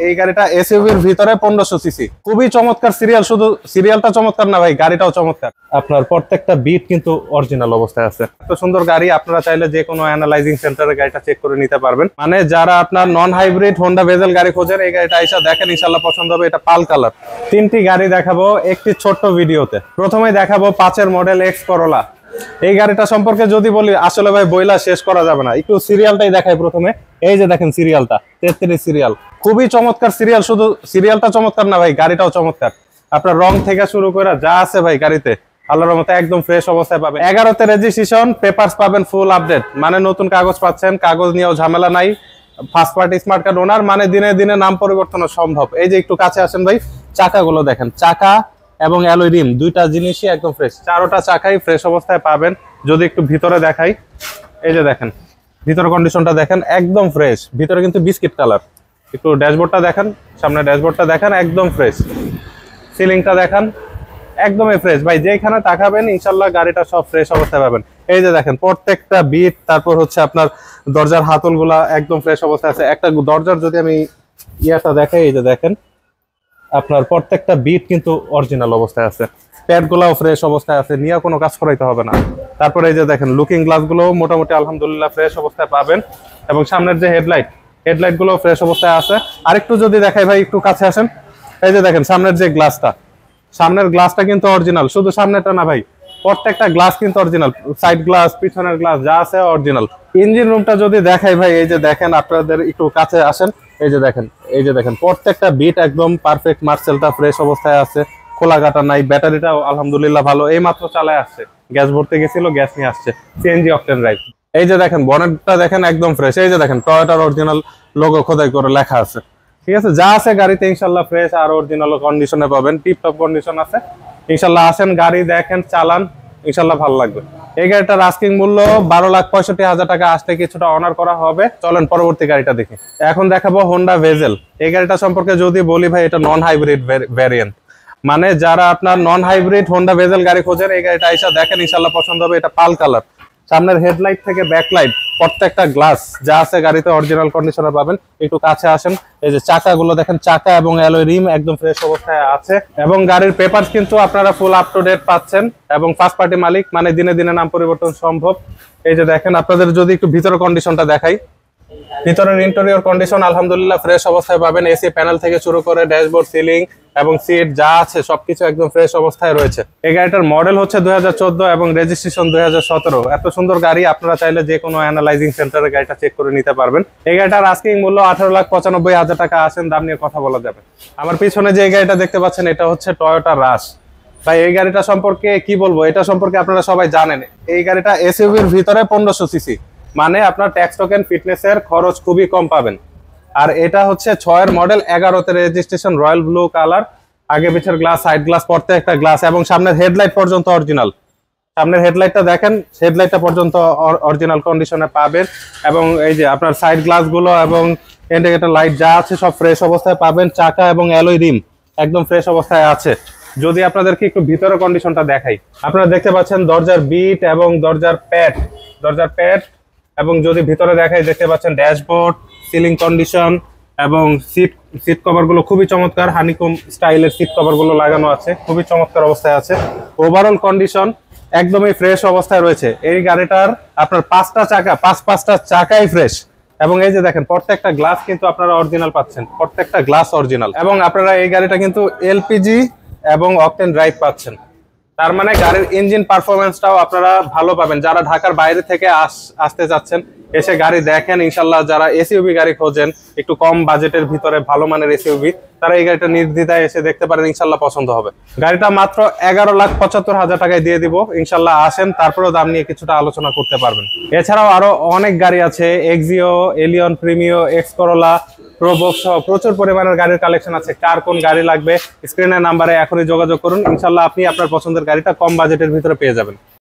এই গাড়িটা এসইউভির ভিতরে 1500 সিসি, খুবই চমৎকার সিরিয়াল। শুধু সিরিয়ালটা চমৎকার না ভাই, গাড়িটাও চমৎকার। আপনার প্রত্যেকটা বিট কিন্তু অরিজিনাল অবস্থায় আছে। এত সুন্দর গাড়ি, আপনারা চাইলে যে কোনো অ্যানালাইজিং সেন্টারে গাড়িটা চেক করে নিতে পারবেন। মানে যারা আপনার নন হাইব্রিড হোন্ডা ভেজেল গাড়ি খোঁজেন, এই গাড়িটা এসে দেখেন, ইনশাল্লাহ পছন্দ হবে। এটা পাল কালার। তিনটি গাড়ি দেখাবো একটি ছোট্ট ভিডিওতে। প্রথমে দেখাবো 5-এর মডেল এক্স করোলা। এই গাড়িটা সম্পর্কে যদি বলি, আসলে ভাই বইলা শেষ করা যাবে না। একটু সিরিয়ালটাই দেখাই প্রথমে। এই যে দেখেন সিরিয়ালটা, 33 সিরিয়াল, খুবই চমৎকার সিরিয়াল। শুধু সিরিয়ালটা চমৎকার না ভাই, গাড়িটাও চমৎকার। আপনার রং থেকে শুরু করে যা আছে ভাই গাড়িতে আল্লাহর রহমতে একদম ফ্রেশ অবস্থায় পাবেন। 11তে রেজিস্ট্রেশন, পেপারস পাবেন ফুল আপডেট, মানে নতুন কাগজ পাচ্ছেন, কাগজ নিয়েও ঝামেলা নাই। ফার্স্ট পার্টি স্মার্ট কার্ড ওনার, মানে দিনে দিনে নাম পরিবর্তন সম্ভব। এই যে একটু কাছে আসেন ভাই, চাকাগুলো দেখেন, চাকা এবং অ্যালয় রিম দুইটা জিনিসই একদম ফ্রেশ। চারোটা চাকাই ফ্রেশ অবস্থায় পাবেন। যদি একটু ভিতরে দেখাই, এই যে দেখেন ভিতরে কন্ডিশনটা দেখেন, একদম ফ্রেশ। ভিতরে কিন্তু বিস্কিট কালার। একটু ড্যাশবোর্ডটা দেখেন, সামনে ড্যাশবোর্ডটা দেখেন, একদম ফ্রেশ। সিলিংটা দেখেন, একদমই ফ্রেশ ভাই। যেখানে তাকাবেন ইনশাল্লাহ গাড়িটা সব ফ্রেশ অবস্থায় পাবেন। এই যে দেখেন প্রত্যেকটা বিট, তারপর হচ্ছে আপনার দরজার হাতলগুলা একদম ফ্রেশ অবস্থায় আছে। একটা দরজার যদি আমি ইয়াটা দেখাই, এই যে দেখেন আপনার প্রত্যেকটা বিট কিন্তু অরিজিনাল অবস্থায় আছে। প্যাড গুলাও ফ্রেশ অবস্থায় আছে, নিয়ে কোনো কাজ করাইতে হবে না। তারপরে এই যে দেখেন লুকিং গ্লাস গুলো মোটামুটি আলহামদুলিল্লাহ ফ্রেশ অবস্থায় পাবেন। এবং সামনের যে হেডলাইট গুলো ফ্রেশ অবস্থায় আছে। আরেকটু যদি দেখাই ভাই, একটু কাছে আসেন। এই যে দেখেন সামনের যে গ্লাসটা, সামনের গ্লাসটা কিন্তু অরিজিনাল। শুধু সামনেটা না ভাই, প্রত্যেকটা গ্লাস কিন্তু অরিজিনাল। সাইড গ্লাস, পিছনের গ্লাস যা আছে অরিজিনাল। ইঞ্জিন রুমটা যদি দেখাই ভাই, এই যে দেখেন, আপনাদের একটু কাছে আসেন। এই যে দেখেন প্রত্যেকটা বিট একদম পারফেক্ট। মার্সেলটা ফ্রেশ অবস্থায় আছে, খোলা কাটা নাই। ব্যাটারিটাও আলহামদুলিল্লাহ ভালো, এই মাত্র চালায় আসছে। গ্যাস ভরতে গেছিল, গ্যাস নিয়ে আসছে, সিএনজি অকটেন ড্রাইভ। এই যে দেখেন বনেটটা দেখেন, একদম ফ্রেশ। এই যে দেখেন টয়োটার অরিজিনাল লোগো খোদাই করে লেখা আছে। ঠিক আছে, যা আছে গাড়িতে ইনশাল্লাহ ফ্রেশ আর অরিজিনাল কন্ডিশনে পাবেন। টিপ টপ কন্ডিশন আছে ইনশাল্লাহ। আসেন, গাড়ি দেখেন, চালান, ইনশাল্লাহ ভালো লাগবে। এই গাড়িটার আস্কিং মূল্য 12,65,000 টাকা। আসতে কিছুটা অনার করা হবে। চলেন পরবর্তী গাড়িটা দেখি। এখন দেখাবো হোন্ডা ভেজেল। এই গাড়িটা সম্পর্কে যদি বলি ভাই, এটা নন হাইব্রিড ভ্যারিয়েন্ট। মানে যারা আপনার নন হাইব্রিড হোন্ডা ভেজেল গাড়ি খোঁজেন, এই গাড়িটা এসে দেখেন, ইনশাল্লাহ পছন্দ হবে। এটা পাল কালার। সামনের হেডলাইট থেকে ব্যাকলাইট, প্রত্যেকটা গ্লাস যা আছে গাড়িতে অরিজিনাল কন্ডিশনে পাবেন। একটু কাছে আসেন। এই যে চাকাগুলো দেখেন, চাকা এবং অ্যালয় রিম একদম ফ্রেশ অবস্থায় আছে। এবং গাড়ির পেপারস কিন্তু আপনারা ফুল আপ টু ডেট পাচ্ছেন। এবং ফার্স্ট পার্টি মালিক, মানে দিনে দিনে নাম পরিবর্তন সম্ভব। এই যে দেখেন, আপনাদের যদি একটু ভিতরের কন্ডিশনটা দেখাই, ভিতরের ইন্টেরিয়র কন্ডিশন আলহামদুলিল্লাহ ফ্রেশ অবস্থায় পাবেন। এসি প্যানেল থেকে শুরু করে ড্যাশবোর্ড, সিলিং এবং সিট যা আছে সবকিছু একদম ফ্রেশ অবস্থায় রয়েছে। এই গাড়িটার মডেল হচ্ছে 2014 এবং রেজিস্ট্রেশন 2017। এত সুন্দর গাড়ি, আপনারা চাইলে যে কোনো অ্যানালাইজিং সেন্টারে গাড়িটা চেক করে নিতে পারবেন। এই গাড়িটার আস্কিং মূল্য 18,95,000 টাকা। আসেন, দাম নিয়ে কথা বলা যাবে। আমার পিছনে যে গাড়িটা দেখতে পাচ্ছেন, এটা হচ্ছে টয়োটা রাশ। ভাই এই গাড়িটা সম্পর্কে কি বলবো, এটা সম্পর্কে আপনারা সবাই জানেন। এই গাড়িটা এসইউভির ভিতরে 1500 সিসি, মানে আপনার ট্যাক্স টোকেন ফিটনেসের খরচ খুবই কম পাবেন। আর এটা হচ্ছে 6-এর মডেল, 11তে রেজিস্ট্রেশন, রয়্যাল ব্লু কালার। আগে পিছের গ্লাস, সাইড গ্লাস, প্রত্যেকটা গ্লাস এবং সামনের হেডলাইট পর্যন্ত অরিজিনাল। সামনের হেডলাইটটা দেখেন, হেডলাইটটা পর্যন্ত অরিজিনাল কন্ডিশনে পাবেন। এবং এই যে আপনার সাইড গ্লাস গুলো এবং ইন্ডিকেটর লাইট যা আছে সব ফ্রেশ অবস্থায় পাবেন। চাকা এবং অ্যালয় রিম একদম ফ্রেশ অবস্থায় আছে। যদি আপনাদেরকে একটু ভিতরের কন্ডিশনটা দেখাই, আপনারা দেখতে পাচ্ছেন দরজার বিট এবং দরজার প্যাড। এবং যদি ভিতরে দেখাই, দেখতে পাচ্ছেন ড্যাশবোর্ড, সিলিং কন্ডিশন এবং সিট কভার গুলো খুবই চমৎকার। হানিকম স্টাইলের সিট কভার গুলো লাগানো আছে, খুবই চমৎকার অবস্থায় আছে। ওভারঅল কন্ডিশন একদমই ফ্রেশ অবস্থায় রয়েছে। এই গাড়িটার আপনার পাঁচটা চাকাই ফ্রেশ। এবং এই যে দেখেন প্রত্যেকটা গ্লাস কিন্তু আপনারা অরিজিনাল পাচ্ছেন, প্রত্যেকটা গ্লাস অরিজিনাল। এবং আপনারা এই গাড়িটা কিন্তু এলপিজি এবং অকটেন ড্রাইভ পাচ্ছেন। তার মানে গাড়ির ইঞ্জিন পারফরমেন্সটাও আপনারা ভালো পাবেন। যারা ঢাকার বাইরে থেকে আসতে যাচ্ছেন, এসে গাড়ি দেখেন ইনশাল্লাহ। যারা এসইউভি গাড়ি খোঁজেন, একটু কম বাজেটের ভিতরে ভালো মানের এসইউভি, তারা এই গাড়িটা নির্দ্বিধায় এসে দেখতে পারেন, ইনশাল্লাহ পছন্দ হবে। গাড়িটা মাত্র 11,75,000 টাকায় দিয়ে দিব। ইনশাল্লাহ আসেন, তারপরেও দাম নিয়ে কিছুটা আলোচনা করতে পারবেন। এছাড়াও আরো অনেক গাড়ি আছে, Axio, Allion, Premio, X Corolla, Probox সহ প্রচুর পরিমাণের গাড়ির কালেকশন আছে। কার কোন গাড়ি লাগবে, স্ক্রিনের নাম্বারে এখনই যোগাযোগ করুন। ইনশাল্লাহ আপনি আপনার পছন্দের গাড়িটা কম বাজেটের ভিতরে পেয়ে যাবেন।